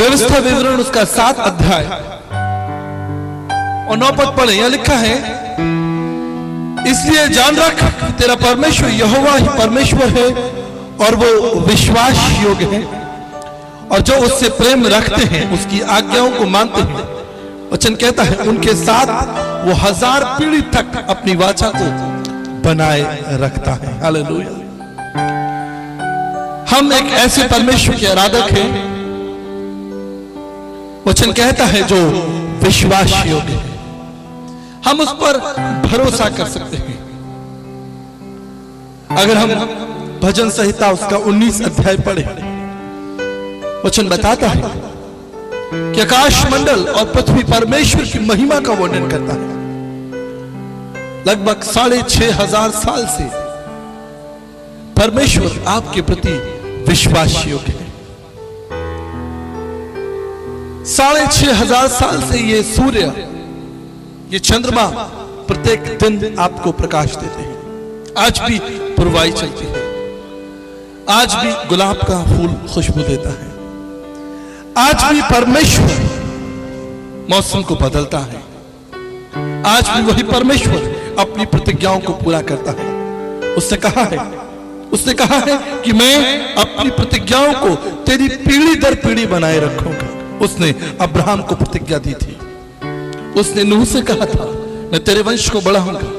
व्यवस्था विवरण उसका 7 अध्याय और 9 पद पढ़े। यहां लिखा है, इसलिए जान रख तेरा परमेश्वर यहोवा ही परमेश्वर है और वो विश्वास योग्य है, और जो उससे प्रेम रखते हैं उसकी आज्ञाओं को मानते हैं। वचन कहता है उनके साथ वो 1000 पीढ़ी तक अपनी वाचा को बनाए रखता है। हालेलुया। हम एक ऐसे परमेश्वर के आराधक हैं, वचन कहता है जो विश्वास योग्य है, हम उस पर भरोसा कर सकते हैं। अगर हम भजन संहिता उसका 19 अध्याय पढ़े, वचन बताता है कि आकाश मंडल और पृथ्वी परमेश्वर की महिमा का वर्णन करता है। लगभग 6500 साल से परमेश्वर आपके प्रति विश्वास योग्य है। 6500 साल से ये सूर्य, ये चंद्रमा प्रत्येक दिन आपको प्रकाश देते हैं। आज भी पुरवाई चलती है, आज भी गुलाब का फूल खुशबू देता है, आज भी परमेश्वर मौसम को बदलता है, आज भी वही परमेश्वर अपनी प्रतिज्ञाओं को पूरा करता है। उसने कहा है कि मैं अपनी प्रतिज्ञाओं को तेरी पीढ़ी दर पीढ़ी बनाए रखूंगा। उसने अब्राहम को प्रतिज्ञा दी थी, उसने नूह से कहा था मैं तेरे वंश को बढ़ाऊंगा।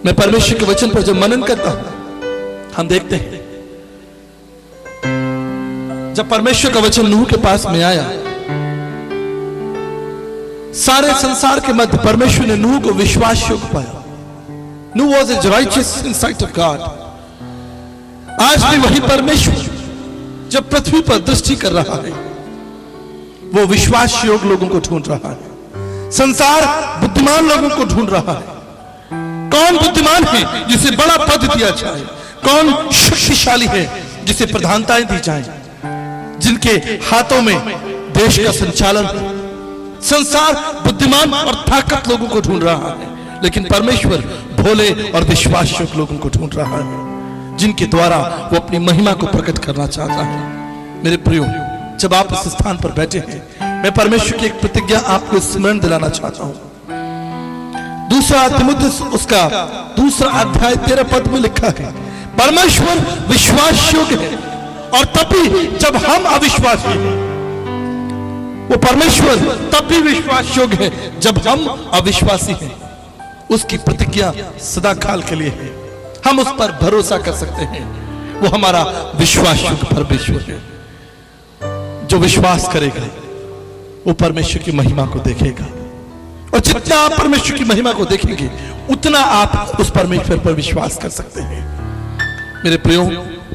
मैं परमेश्वर के वचन पर जब मनन करता हूं, हम देखते हैं जब परमेश्वर का वचन नूह के पास में आया, सारे संसार के मध्य परमेश्वर ने नूह को विश्वास योग्य पाया। Noah was a righteous in sight of God. आज भी वही परमेश्वर जब पृथ्वी पर दृष्टि कर रहा है, वो विश्वास योग्य लोगों को ढूंढ रहा है। संसार बुद्धिमान लोगों को ढूंढ रहा है। कौन बुद्धिमान है जिसे बड़ा पद दिया जाए? कौन शक्तिशाली है जिसे प्रधानताएं दी जाए, जिनके हाथों में देश का संचालन हो? संसार बुद्धिमान और ताकत लोगों को ढूंढ रहा है, लेकिन परमेश्वर भोले और विश्वास योग्य लोगों को ढूंढ रहा है, जिनके द्वारा वो अपनी महिमा को प्रकट करना चाहता है। मेरे प्रियो, जब आप इस स्थान पर बैठे हैं, मैं परमेश्वर की एक प्रतिज्ञा आपको स्मरण दिलाना चाहता हूं। 2 तिमुथियुस उसका 2 अध्याय 13 पद में लिखा है, परमेश्वर विश्वास योग्य है और तभी जब हम अविश्वासी हैं। वो परमेश्वर तब भी विश्वास योग्य है जब हम अविश्वासी हैं। उसकी प्रतिज्ञा सदा काल के लिए है, हम उस पर भरोसा कर सकते हैं। वो हमारा विश्वास योग्य परमेश्वर है। जो विश्वास करेगा वो परमेश्वर की महिमा को देखेगा, और जितना आप परमेश्वर की महिमा को देखेंगे उतना आप उस परमेश्वर पर विश्वास कर सकते हैं। मेरे प्रियो,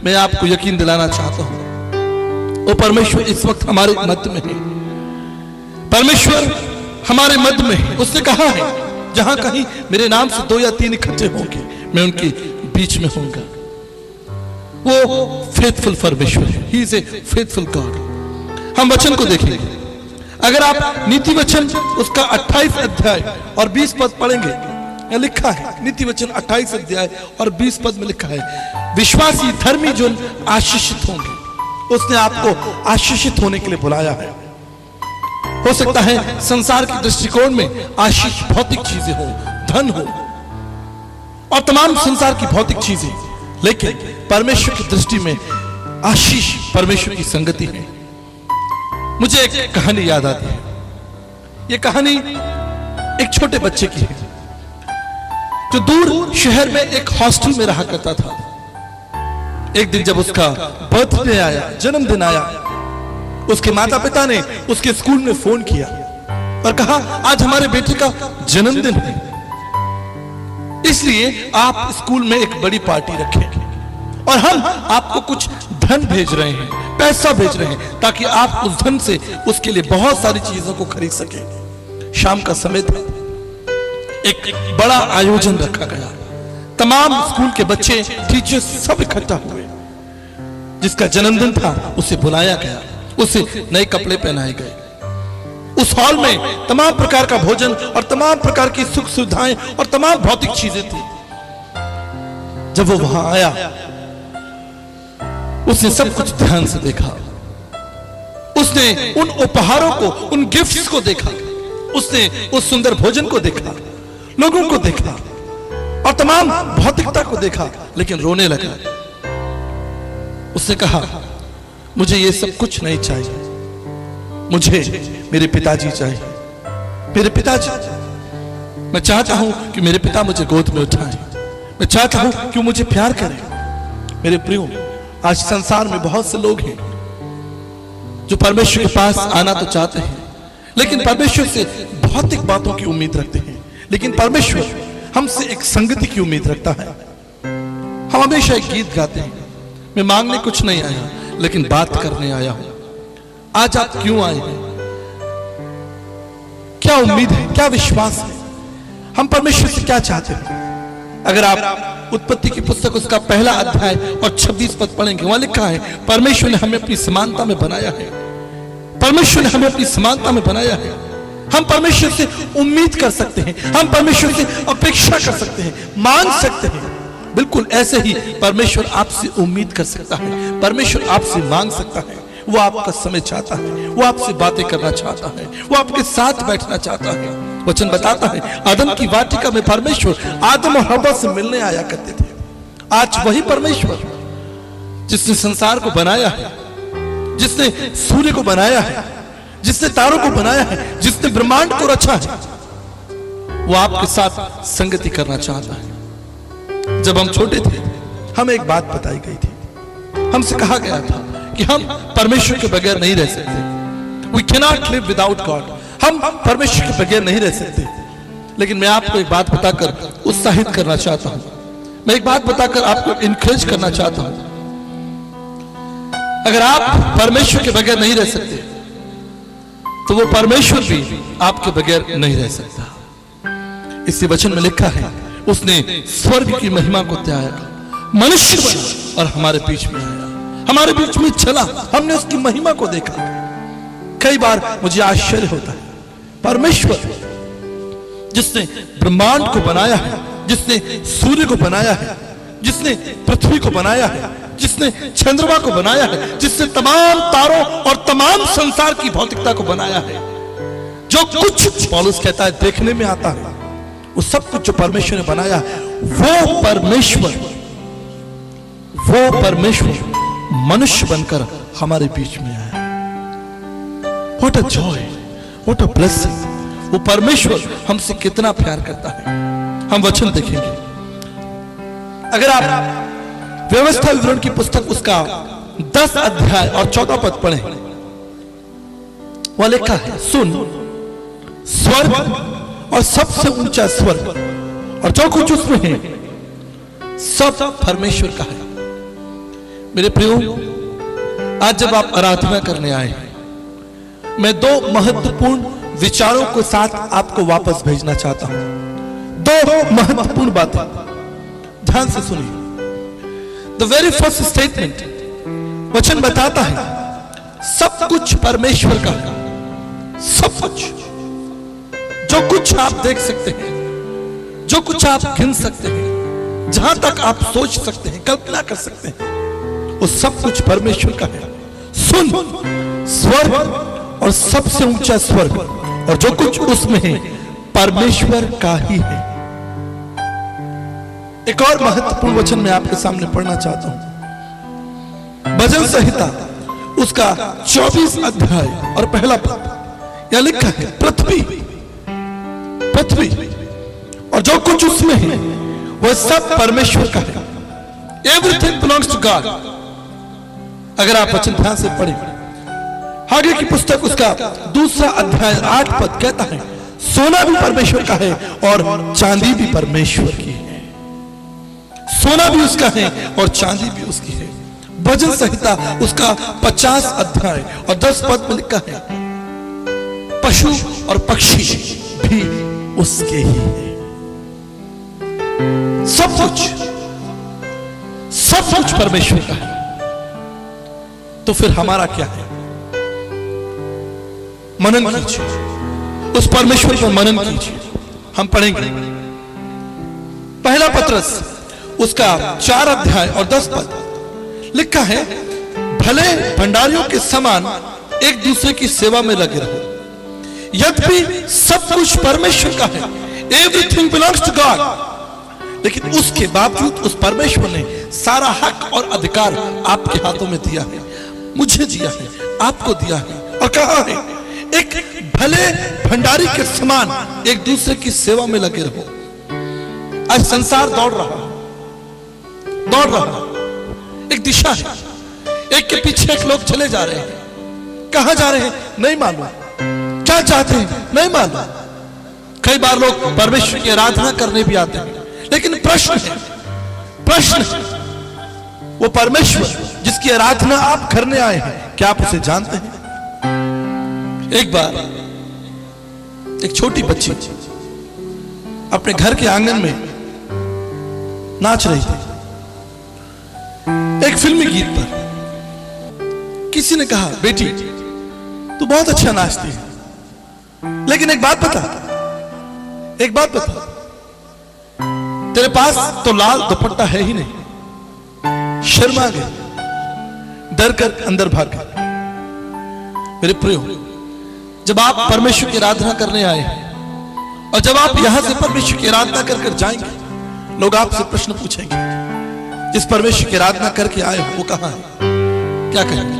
मैं आपको यकीन दिलाना चाहता हूं, वो परमेश्वर इस वक्त हमारे मध्य में है। परमेश्वर हमारे मध्य में है। उसने कहा है जहां कहीं मेरे नाम से 2 या 3 इकट्ठे होंगे, मैं उनके बीच में होऊंगा। वो फेथफुल परमेश्वर है। He is a faithful God. हम वचन को देखेंगे। अगर आप नीति वचन उसका 28 अध्याय और 20 पद पढ़ेंगे, लिखा है नीति वचन 28 अध्याय और 20 पद में लिखा है, विश्वासी धर्मी जो आशीषित होंगे। उसने आपको आशीषित होने के लिए बुलाया है। हो सकता है संसार के दृष्टिकोण में आशीष भौतिक चीजें हो, धन हो और तमाम संसार की भौतिक चीजें, लेकिन परमेश्वर की दृष्टि में आशीष परमेश्वर की संगति है। मुझे एक कहानी याद आती है। ये कहानी एक छोटे बच्चे की है जो दूर शहर में एक हॉस्टल में रहा करता था। एक दिन जब उसका बर्थडे आया, जन्मदिन आया, उसके माता पिता ने उसके स्कूल में फोन किया और कहा आज हमारे बेटे का जन्मदिन है, इसलिए आप स्कूल में एक बड़ी पार्टी रखें और हम आपको कुछ धन भेज रहे हैं, पैसा भेज रहे हैं, ताकि आप उस धन से उसके लिए बहुत सारी चीजों को खरीद सकें। शाम का समय था। एक बड़ा आयोजन रखा गया। तमाम स्कूल के बच्चे, टीचर्स सब इकट्ठा हुए। जिसका जन्मदिन था उसे बुलाया गया, उसे नए कपड़े पहनाए गए। उस हॉल में तमाम प्रकार का भोजन और तमाम प्रकार की सुख सुविधाएं और तमाम भौतिक चीजें थी। जब वो वहां आया, उसने सब कुछ ध्यान से देखा। उसने उन उपहारों को, उन गिफ्ट्स को देखा, उसने उस सुंदर भोजन को देखा, लोगों को देखा और तमाम भौतिकता को देखा, लेकिन रोने लगा। उसने कहा, मुझे ये सब कुछ नहीं चाहिए, मुझे मेरे पिताजी चाहिए, मेरे पिताजी। मैं चाहता हूं कि मेरे पिता मुझे गोद में उठाएं, मैं चाहता हूं कि वो मुझे प्यार करें। मेरे प्रियो, आज संसार में बहुत से लोग हैं जो परमेश्वर के पास आना तो चाहते हैं, लेकिन परमेश्वर से भौतिक बातों की उम्मीद रखते हैं। लेकिन परमेश्वर हमसे एक संगति की उम्मीद रखता है। हम हमेशा एक गीत गाते हैं, मैं मांगने कुछ नहीं आया, लेकिन बात करने आया हूं। आज आप क्यों आए हैं? क्या उम्मीद है, क्या विश्वास है? हम परमेश्वर से क्या चाहते हैं? अगर आप उत्पत्ति की पुस्तक उसका पहला अध्याय और 26 पद पढ़ेंगे, वहां लिखा है, परमेश्वर ने हमें अपनी समानता में बनाया है। परमेश्वर ने हमें अपनी समानता में बनाया है। हम परमेश्वर से उम्मीद कर सकते हैं, हम परमेश्वर से अपेक्षा कर सकते हैं, मांग सकते हैं। बिल्कुल ऐसे ही परमेश्वर आपसे उम्मीद कर सकता है, परमेश्वर आपसे मांग सकता है। वो आपका समय चाहता है, वो आपसे बातें करना चाहता है, वो आपके साथ बैठना चाहता है। वचन बताता है, आदम की वाटिका में परमेश्वर आदम और हव्वा से मिलने आया करते थे। आज वही परमेश्वर जिसने संसार को बनाया है, जिसने सूर्य को बनाया है, जिसने तारों को बनाया है, जिसने ब्रह्मांड को रचा है, वो आपके साथ संगति करना चाहता है। जब हम छोटे थे, हमें एक बात बताई गई थी, हमसे कहा गया था कि हम परमेश्वर के बगैर नहीं रह सकते। We cannot live without God। हम परमेश्वर के बगैर नहीं रह सकते। लेकिन मैं आपको एक बात बताकर उत्साहित करना चाहता हूं, मैं एक बात बताकर आपको इनकरेज करना चाहता हूं। अगर आप परमेश्वर के बगैर नहीं रह सकते, तो वो परमेश्वर भी आपके बगैर नहीं रह सकता। इसी वचन में लिखा है, उसने स्वर्ग की महिमा को त्यागा, मनुष्य बना और हमारे बीच में आया, हमारे बीच में चला, हमने उसकी महिमा को देखा। कई बार मुझे आश्चर्य होता है, परमेश्वर जिसने ब्रह्मांड को बनाया है, जिसने सूर्य को बनाया है, जिसने पृथ्वी को बनाया है, जिसने चंद्रमा को बनाया है, जिसने तमाम तारों और तमाम संसार की भौतिकता को बनाया है, जो कुछ पौलुस कहता है देखने में आता है, वो सब कुछ जो परमेश्वर ने बनाया, वो परमेश्वर मनुष्य बनकर हमारे बीच में आया। What a joy, what a blessing। वो परमेश्वर हमसे कितना प्यार करता है। हम वचन देखेंगे, अगर आप व्यवस्था विवरण की पुस्तक उसका 10 अध्याय और 14 पद पढ़ें, वह लिखा है, सुन, स्वर्ग और सबसे ऊंचा स्वर्ग और जो कुछ उसमें है, सब परमेश्वर का है। मेरे प्रियो, आज जब आप आराधना करने आए, मैं 2 महत्वपूर्ण विचारों के साथ आपको वापस भेजना चाहता हूं। 2 महत्वपूर्ण बातें, ध्यान से सुनिए। द वेरी फर्स्ट स्टेटमेंट, वचन बताता है, सब कुछ परमेश्वर का है। सब कुछ, जो कुछ आप देख सकते हैं, जो कुछ आप गिन सकते हैं, जहां तक आप सोच सकते हैं, कल्पना कर सकते हैं, वो सब कुछ परमेश्वर का है। सुन, स्वर्ग और सबसे ऊंचा स्वर्ग और जो कुछ उसमें है, परमेश्वर का ही है। एक और महत्वपूर्ण वचन मैं आपके सामने पढ़ना चाहता हूं, भजन संहिता उसका 24 अध्याय और पहला पद, यह लिखा है, पृथ्वी और जो कुछ उसमें है, वह सब परमेश्वर का है। Everything belongs to God. अगर आप वचन ध्यान से पढ़ें, आगे की पुस्तक उसका 2 अध्याय 8 पद कहता है, सोना भी परमेश्वर का है और चांदी भी परमेश्वर की है। सोना भी उसका है और चांदी भी उसकी है। भजन संहिता उसका 50 अध्याय और 10 पद में लिखा है, पशु और पक्षी भी उसके ही है। सब कुछ परमेश्वर का है। तो फिर हमारा क्या है? मनन कीजिए, उस परमेश्वर पर मनन कीजिए। हम पढ़ेंगे पहला पत्रस उसका 4 अध्याय और 10 पद, लिखा है, भले भंडारियों के समान एक दूसरे की सेवा में लगे रहो। यद्यपि सब कुछ परमेश्वर का है, एवरीथिंग बिलोंग्स टू गॉड, लेकिन उसके बावजूद उस परमेश्वर ने सारा हक और अधिकार आपके हाथों में दिया है, मुझे दिया है, आपको दिया है, और कहा है एक भले भंडारी के समान एक दूसरे की सेवा में लगे रहो। आज संसार दौड़ रहा, एक दिशा है, एक के पीछे एक लोग चले जा रहे हैं। कहां जा रहे हैं नहीं मालूम, क्या चाहते हैं नहीं मालूम। कई बार लोग परमेश्वर की आराधना करने भी आते हैं, लेकिन प्रश्न है वो परमेश्वर जिसकी आराधना आप करने आए हैं, क्या आप उसे जानते हैं? एक बार एक छोटी बच्ची अपने घर के आंगन में नाच रही थी, एक फिल्मी गीत पर। किसी ने कहा, बेटी तू बहुत अच्छा नाचती है, लेकिन एक बात बता, तेरे पास तो लाल दुपट्टा है ही नहीं। शर्मा गए, डर कर अंदर भाग गए। मेरे प्रियो, जब आप परमेश्वर की आराधना करने आए हैं और जब आप यहां से परमेश्वर की आराधना कर कर जाएंगे, लोग आपसे प्रश्न पूछेंगे, जिस परमेश्वर की आराधना करके आए हो वो कहां है? क्या कहेंगे?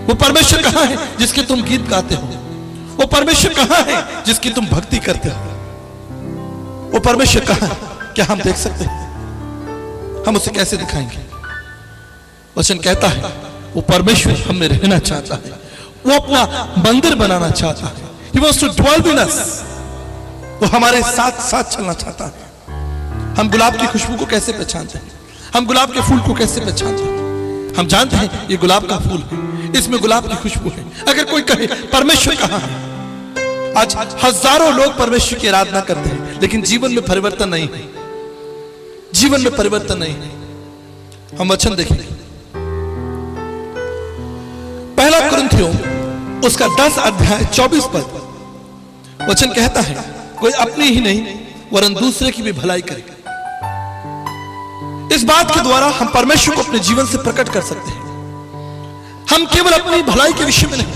वो परमेश्वर कहां है जिसके तुम गीत गाते हो? वो परमेश्वर कहां है जिसकी तुम भक्ति करते हो? वो परमेश्वर कहां है? क्या हम देख सकते हैं? हम उसे कैसे दिखाएंगे? वचन कहता है वो परमेश्वर हम में रहना चाहता है, वो अपना मंदिर बनाना चाहता है। He wants to dwell in us। वो हमारे साथ साथ चलना चाहता है। हम गुलाब की खुशबू को कैसे पहचानते हैं? हम गुलाब के फूल को कैसे पहचानते हैं? हम जानते हैं ये गुलाब का फूल है, इसमें गुलाब की खुशबू है। अगर कोई कहे परमेश्वर कहां है? आज हजारों लोग परमेश्वर की आराधना करते हैं, लेकिन जीवन में परिवर्तन नहीं है, जीवन में परिवर्तन नहीं है। हम वचन देखेंगे, पहला कुरिन्थियों उसका 10 अध्याय 24 पद। वचन कहता है कोई अपनी ही नहीं वरन दूसरे की भी भलाई करे। इस बात के द्वारा हम परमेश्वर को अपने जीवन से प्रकट कर सकते हैं। हम केवल अपनी भलाई के विषय में नहीं,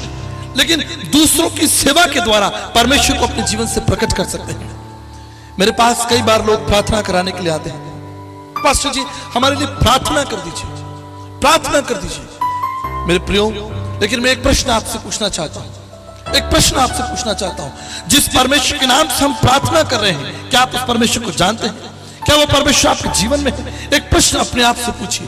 लेकिन दूसरों की सेवा के द्वारा परमेश्वर को अपने जीवन से प्रकट कर सकते हैं। मेरे पास कई बार लोग प्रार्थना कराने के लिए आते हैं, पास्टर जी हमारे लिए प्रार्थना कर दीजिए, प्रार्थना कर दीजिए। मेरे प्रियो, लेकिन मैं एक प्रश्न आपसे पूछना चाहता हूं, एक प्रश्न आपसे पूछना चाहता हूं। जिस परमेश्वर के नाम से हम प्रार्थना कर रहे हैं, क्या आप उस परमेश्वर को जानते हैं? क्या वो परमेश्वर आपके जीवन में है? एक प्रश्न अपने आप से पूछिए,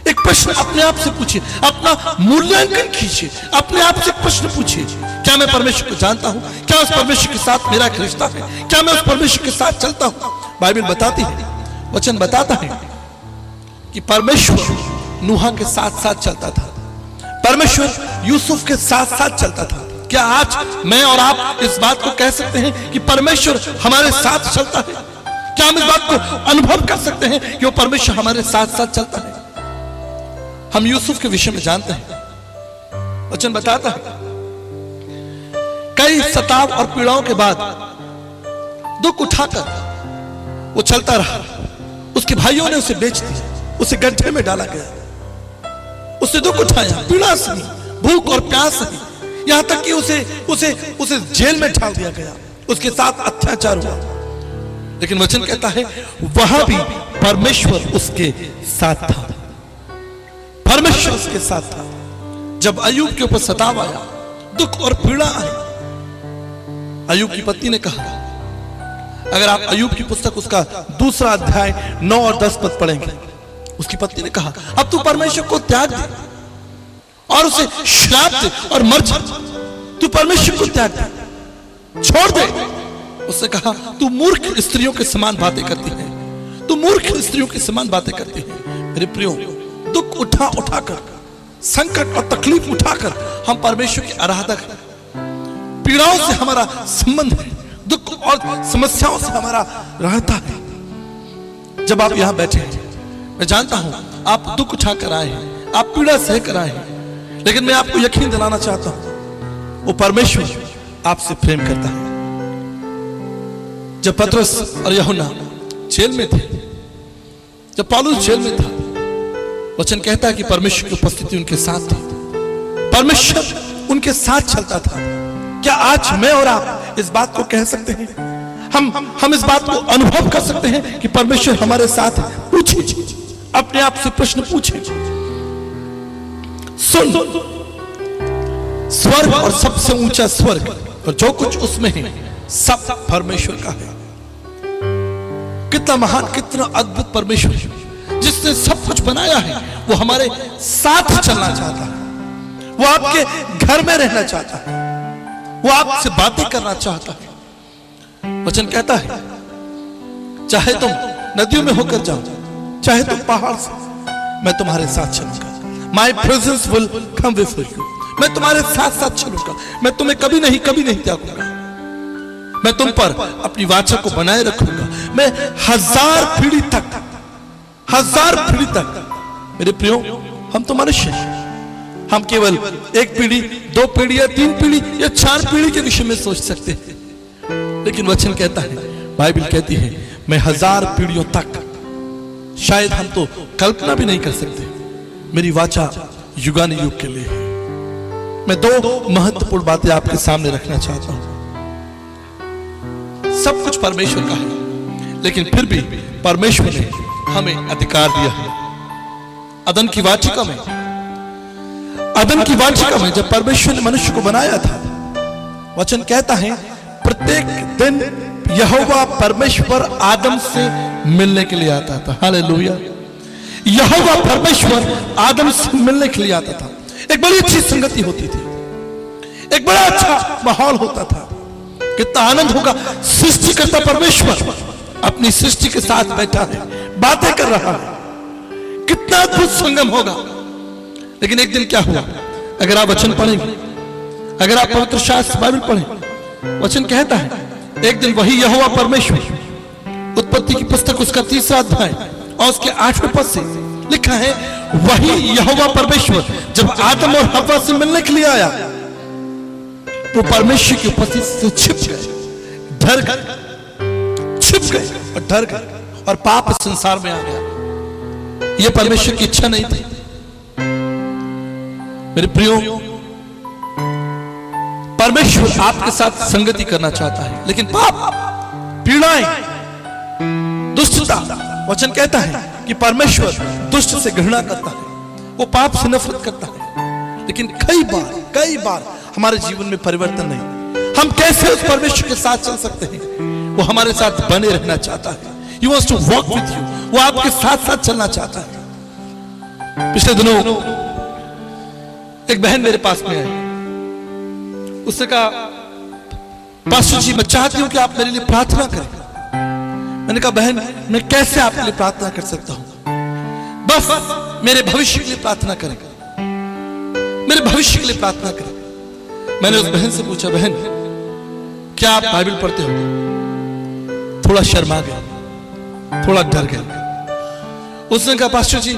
एक प्रश्न अपने आप से पूछिए, अपना मूल्यांकन कीजिए, अपने आप से प्रश्न पूछिए, क्या मैं परमेश्वर को जानता हूं? क्या उस परमेश्वर के साथ मेरा एक रिश्ता है? क्या मैं उस परमेश्वर के साथ चलता हूं? बाइबल बताती है, वचन बताता है कि परमेश्वर नूहा के साथ साथ चलता था, परमेश्वर यूसुफ के साथ साथ चलता था। क्या आज मैं और आप इस बात को कह सकते हैं कि परमेश्वर हमारे साथ चलता है? क्या हम इस बात को अनुभव कर सकते हैं कि वो परमेश्वर हमारे साथ साथ चलता है? हम यूसुफ के विषय में जानते हैं, वचन बताता है कई सताव और पीड़ाओं के बाद दुख उठाकर वो चलता रहा। उसके भाइयों ने उसे बेच दिया, उसे गड्ढे में डाला गया, उससे दुख उठाया, पीड़ा सही, भूख और प्यास सही, यहां तक कि उसे जेल में डाल दिया गया, उसके साथ अत्याचार हुआ। लेकिन वचन कहता है वहां भी परमेश्वर उसके साथ था, परमेश्वर उसके साथ था। जब अय्यूब के ऊपर सताव आया, दुख और पीड़ा आई, अय्यूब की पत्नी ने कहा, अगर आप अय्यूब की पुस्तक उसका 2 अध्याय 9 और 10 पद पढ़ेंगे, उसकी पत्नी ने कहा अब तू परमेश्वर को त्याग दे और उसे श्राप दे और मर जा, तू परमेश्वर को त्याग दे, छोड़ दे। उसने कहा तू मूर्ख स्त्रियों के समान बातें करती है, तू मूर्ख स्त्रियों के समान बातें करती है। मेरे प्रियो, दुख उठाकर, संकट और तकलीफ उठाकर हम परमेश्वर के आराधक हैं। पीड़ाओं से हमारा संबंध है, दुख और समस्याओं से हमारा रहता है। जब आप यहां बैठे हैं, मैं जानता हूं आप दुख उठाकर आए हैं, आप पीड़ा सह कर आए हैं, लेकिन मैं आपको यकीन दिलाना चाहता हूं वो परमेश्वर आपसे प्रेम करता है। जब पतरस और यूहन्ना जेल में थे, जब पौलुस जेल में था, वचन कहता है कि परमेश्वर की उपस्थिति उनके साथ थी, परमेश्वर उनके साथ चलता था। क्या आज मैं और आप इस बात को कह सकते हैं? हम इस बात को अनुभव कर सकते हैं कि परमेश्वर हमारे साथ है? पूछिए, अपने आप से प्रश्न पूछिए। सुन, स्वर्ग और सबसे ऊंचा स्वर्ग और जो कुछ उसमें है सब परमेश्वर का है। कितना महान, कितना अद्भुत परमेश्वर जिसने सब कुछ बनाया है, वो हमारे साथ चलना चाहता है। वो आपके घर में रहना चाहता है, वो आपसे बातें करना चाहता है। वचन कहता है, चाहे तुम नदियों में होकर जाओ, चाहे तुम पहाड़ से, मैं तुम्हारे साथ चलूंगा। माई presence will come with you. मैं तुम्हारे साथ साथ चलूंगा, मैं तुम्हें कभी नहीं त्यागूंगा। मैं तुम पर अपनी वाचा को बनाए रखूंगा। मैं 1000 पीढ़ी तक मेरे प्रियो, हम तो मनुष्य हैं। हम केवल 1 पीढ़ी, 2 पीढ़ी या 3 पीढ़ी या 4 पीढ़ी के विषय में सोच सकते हैं, लेकिन वचन कहता है, बाइबल कहती है, मैं 1000 पीढ़ियों तक, शायद हम तो कल्पना भी नहीं कर सकते। मेरी वाचा युगानुयुग के लिए है। मैं 2 महत्वपूर्ण बातें आपके सामने रखना चाहता हूं। सब कुछ परमेश्वर का है, लेकिन फिर भी परमेश्वर ने हमें अधिकार दिया है। अदन की वाटिका में जब परमेश्वर ने मनुष्य को बनाया था, वचन कहता है, प्रत्येक दिन यहोवा परमेश्वर आदम से मिलने के लिए आता था। हालेलुया। यहोवा परमेश्वर आदम से मिलने के लिए आता था। एक बड़ी अच्छी संगति होती थी, एक बड़ा अच्छा माहौल होता था। कितना आनंद होगा, सृष्टिकर्ता परमेश्वर अपनी सृष्टि के साथ बैठा है, बातें कर रहा है। कितना अद्भुत संगम होगा। लेकिन एक दिन क्या हुआ? अगर आप वचन पढ़ेंगे, अगर आप पवित्र शास्त्र बाइबल पढ़ें, वचन कहता है, एक दिन वही यहोवा परमेश्वर, उत्पत्ति की पुस्तक उसका 3रा अध्याय और उसके 8वें पद से लिखा है, वही यहोवा परमेश्वर जब आदम और हव्वा से मिलने के लिए आया, वो परमेश्वर की उपस्थिति से छिप गए, डर गए और पाप इस संसार में आ गया। ये परमेश्वर की इच्छा नहीं थी। मेरे प्रियो, परमेश्वर आपके साथ संगति करना चाहता है, लेकिन पाप, पीड़ाएं, दुष्टता, वचन कहता है कि परमेश्वर दुष्ट से घृणा करता है, वो पाप से नफरत करता है। लेकिन कई बार हमारे जीवन में परिवर्तन नहीं। हम कैसे उस परमेश्वर के साथ चल सकते हैं? वो हमारे साथ बने रहना चाहता है। He wants to walk with you. वो आपके साथ साथ चलना चाहता है। पिछले दिनों एक बहन मेरे पास में आई। उसने कहा, पास्टर जी, मैं चाहती हूं कि आप मेरे लिए प्रार्थना करें। मैंने कहा, बहन, मैं कैसे आपके लिए प्रार्थना कर सकता हूं? बस मेरे भविष्य के लिए प्रार्थना करें, मेरे भविष्य के लिए प्रार्थना करें। मैंने उस बहन से पूछा, बहन, क्या आप बाइबल पढ़ते हो? थोड़ा शर्मा गया, थोड़ा डर गया। उसने कहा, पास्टर जी,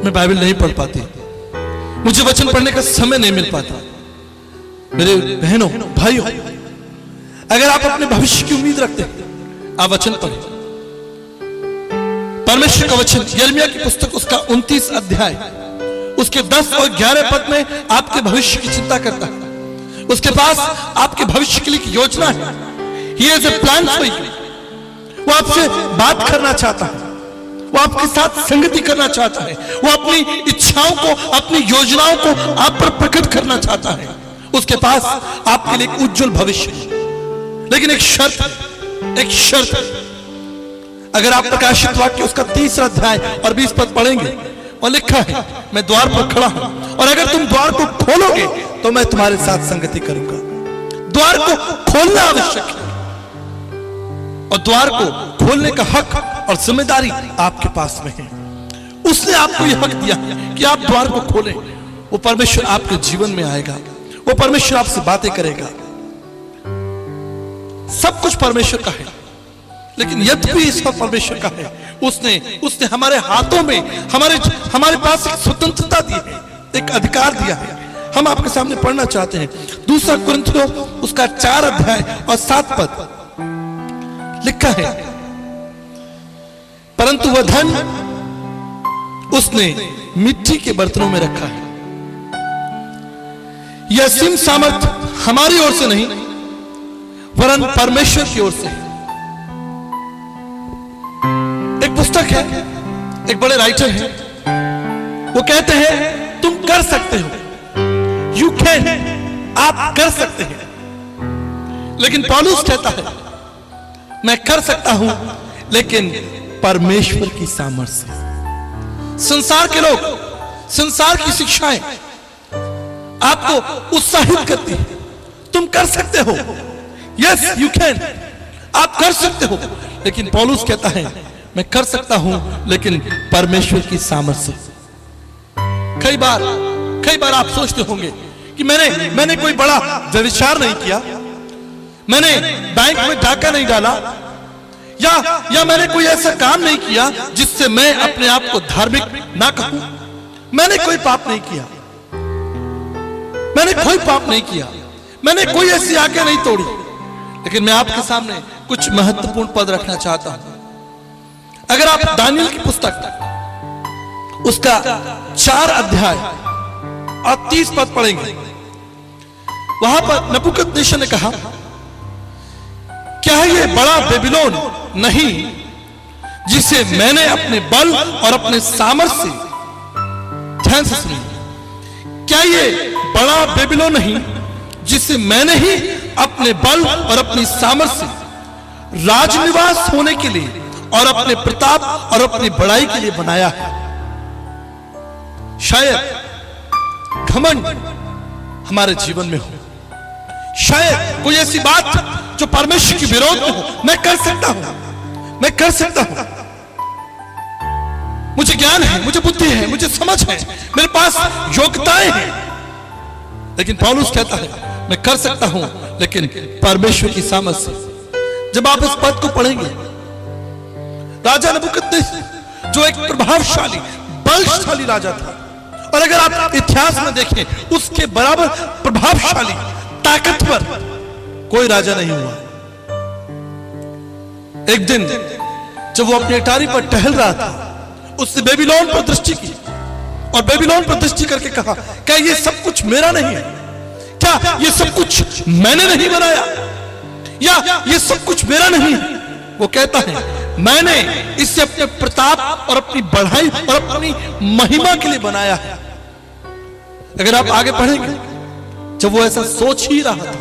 मैं बाइबल नहीं पढ़ पाती, मुझे वचन पढ़ने का समय नहीं मिल पाता। मेरे बहनों, भाइयों, अगर आप अपने भविष्य की उम्मीद रखते हैं, आप वचन पढ़ें। परमेश्वर का वचन यिर्मयाह की पुस्तक उसका 29 अध्याय उसके 10 और 11 पद में आपके भविष्य की चिंता करता है। उसके पास आपके भविष्य के लिए एक योजना है। He has a plan for you. वो आपसे बात करना चाहता है, वो आपके साथ संगति करना चाहता है, वो अपनी इच्छाओं को, अपनी योजनाओं को आप पर प्रकट करना चाहता है। उसके पास आपके लिए एक उज्जवल भविष्य है, लेकिन एक शर्त है। अगर आप प्रकाशित वाक्य उसका 3रा अध्याय और 20 पद पढ़ेंगे, और लिखा है, मैं द्वार पर खड़ा हूं, और अगर तुम द्वार को खोलोगे तो मैं तुम्हारे साथ संगति करूंगा। द्वार को खोलना आवश्यक है, और द्वार को खोलने का हक और जिम्मेदारी आपके पास में है। उसने आपको यह हक दिया कि आप द्वार को खोलें। वो परमेश्वर आपके जीवन में आएगा, वो परमेश्वर आपसे बातें करेगा। सब कुछ परमेश्वर का है, लेकिन यद्यपि ईश्वर परमेश्वर का है, उसने हमारे हाथों में, हमारे पास एक स्वतंत्रता दी है, एक अधिकार दिया है। हम आपके सामने पढ़ना चाहते हैं 2 कुरिन्थियों उसका 4 अध्याय और 7 पद लिखा है, परंतु वह धन उसने मिट्टी के बर्तनों में रखा है, यह असीम सामर्थ हमारी ओर से नहीं वरन परमेश्वर की ओर से है। एक पुस्तक है, एक बड़े राइटर हैं, वो कहते हैं तुम कर सकते हो, यू कैन, आप कर सकते हैं। लेकिन पौलुस कहता है मैं कर सकता हूं लेकिन परमेश्वर की सामर्थ्य से। संसार के लोग, संसार की शिक्षाएं आपको उत्साहित करती है, तुम कर सकते हो, यस यू कैन, आप कर सकते हो। लेकिन पौलुस कहता है मैं कर सकता हूं लेकिन परमेश्वर की सामर्थ्य से। कई बार आप सोचते होंगे कि मैंने कोई बड़ा व्यभिचार नहीं किया, मैंने बैंक में डाका नहीं डाला, या मैंने कोई ऐसा काम नहीं किया जिससे मैं अपने आप को धार्मिक ना कहूं। मैंने कोई पाप नहीं किया, मैंने कोई पाप नहीं किया, मैंने कोई ऐसी आज्ञा नहीं तोड़ी। लेकिन मैं आपके सामने कुछ महत्वपूर्ण पद रखना चाहता हूं। अगर आप दानियल की पुस्तक उसका 4 अध्याय और 30 पद पढ़ेंगे, वहां पर नबूकदनेस्सर ने कहा क्या ये बड़ा बेबीलोन नहीं जिसे मैंने अपने बल और अपने सामर्थ्य से, ध्यान से सुनिए, क्या ये बड़ा बेबीलोन नहीं जिसे मैंने ही अपने बल और अपनी सामर्थ्य से राजनिवास होने के लिए और अपने प्रताप और अपनी बड़ाई के लिए बनाया है। शायद घमंड हमारे जीवन में हो, शायद कोई ऐसी बात जो परमेश्वर के विरोध में हो। मैं कर सकता हूं, मैं कर सकता हूं, मुझे ज्ञान है, मुझे बुद्धि है, मुझे समझ है, मेरे पास योग्यताएं हैं। लेकिन पौलुस कहता है मैं कर सकता हूं लेकिन परमेश्वर की सामर्थ्य से। जब आप इस पद को पढ़ेंगे, राजा नबूकदनेस्सर जो एक प्रभावशाली बलशाली राजा था, और अगर आप इतिहास में देखें उसके बराबर प्रभावशाली ताकतवर कोई राजा नहीं हुआ। एक दिन जब वो अपनी अटारी पर टहल रहा था, उसने बेबीलोन पर दृष्टि की और बेबीलोन पर दृष्टि करके कहा क्या ये सब कुछ मेरा नहीं है? क्या ये सब कुछ मैंने नहीं बनाया? या ये सब कुछ मेरा नहीं है? वो कहता है मैंने इसे अपने प्रताप और अपनी बढ़ाई और अपनी महिमा के लिए बनाया है। अगर आप आगे पढ़ेंगे, जब वो ऐसा सोच ही रहा था,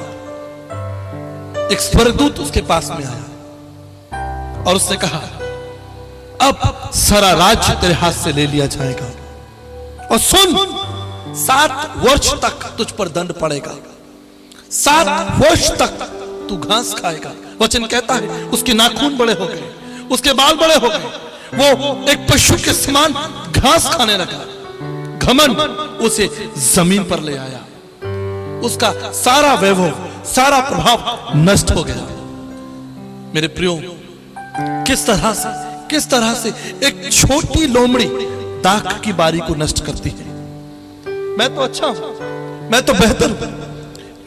एक स्वर्गदूत उसके पास में आया और उसने कहा अब सारा राज्य तेरे हाथ से ले लिया जाएगा, और सुन 7 वर्ष तक तुझ पर दंड पड़ेगा, 7 वर्ष तक तू घास खाएगा। वचन कहता है उसके नाखून बड़े हो गए, उसके बाल बड़े हो गए, वो एक पशु के समान घास खाने लगा। घमंड उसे जमीन पर ले आया, उसका सारा वैभव, सारा प्रभाव नष्ट हो गया। मेरे प्रियो, किस तरह से एक छोटी लोमड़ी दाख की बारी को नष्ट करती है। मैं तो अच्छा हूं, मैं तो बेहतर हूं,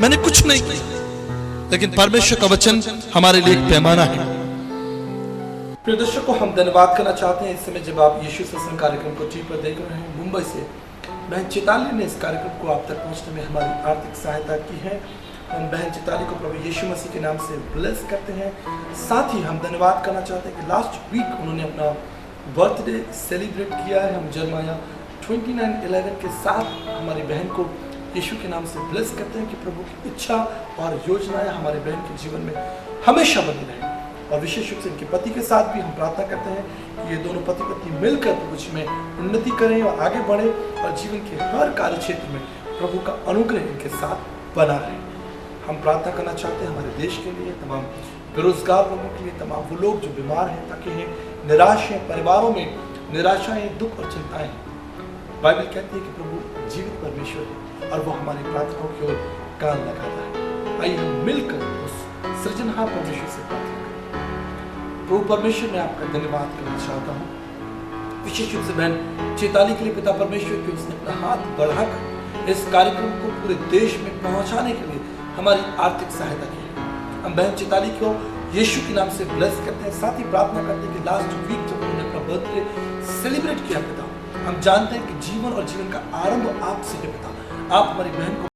मैंने कुछ नहीं किया, लेकिन परमेश्वर का वचन हमारे लिए एक पैमाना है। प्रिय दर्शकों, हम धन्यवाद करना चाहते हैं इस समय जब आप यीशु सत्संग कार्यक्रम को टीवी पर देख रहे हैं। मुंबई से बहन चिताली ने इस कार्यक्रम को आप तक पहुंचने में हमारी आर्थिक सहायता की है। हम बहन चिताली को प्रभु यीशु मसीह के नाम से ब्लेस करते हैं। साथ ही हम धन्यवाद करना चाहते हैं कि लास्ट वीक उन्होंने अपना बर्थडे सेलिब्रेट किया है। हम जर्माया 29:11 के साथ हमारी बहन को यीशु के नाम से ब्लेस करते हैं कि प्रभु की इच्छा और योजनाएं हमारे बहन के जीवन में हमेशा बनी रहें। और विशेष रूप से इनके पति के साथ भी हम प्रार्थना करते हैं कि ये दोनों पति पत्नी मिलकर प्रभु में उन्नति करें और आगे बढ़े और जीवन के हर कार्य क्षेत्र में प्रभु का अनुग्रह इनके साथ बना रहे। हम प्रार्थना करना चाहते हैं हमारे देश के लिए, तमाम बेरोजगार लोगों के लिए, तमाम वो लोग जो बीमार हैं, थके हैं, निराश हैं, परिवारों में निराशाएं, दुख और चिंताएं हैं। बाइबल कहती है कि प्रभु जीवित परमेश्वर है और वो हमारी प्रार्थनाओं की ओर कान लगाता है। आइए हम मिलकर उस सृजनहार परमेश्वर से प्रार्थना करें। प्रभु परमेश्वर, मैं आपका धन्यवाद करना चाहता हूँ विशेष रूप से बहन चेताली के लिए पिता परमेश्वर की उसने अपना हाथ बढ़ाकर इस कार्यक्रम को पूरे देश में पहुंचाने के लिए हमारी आर्थिक सहायता की है। हम बहन चेताली को यीशु के नाम से ब्लेस करते हैं। साथ ही प्रार्थना करते हैं कि लास्ट वीक जब उन्होंने अपना बर्थडे सेलिब्रेट किया पिता, हम जानते हैं कि जीवन और जीवन का आरंभ आपसे है पिता। आप हमारी बहन को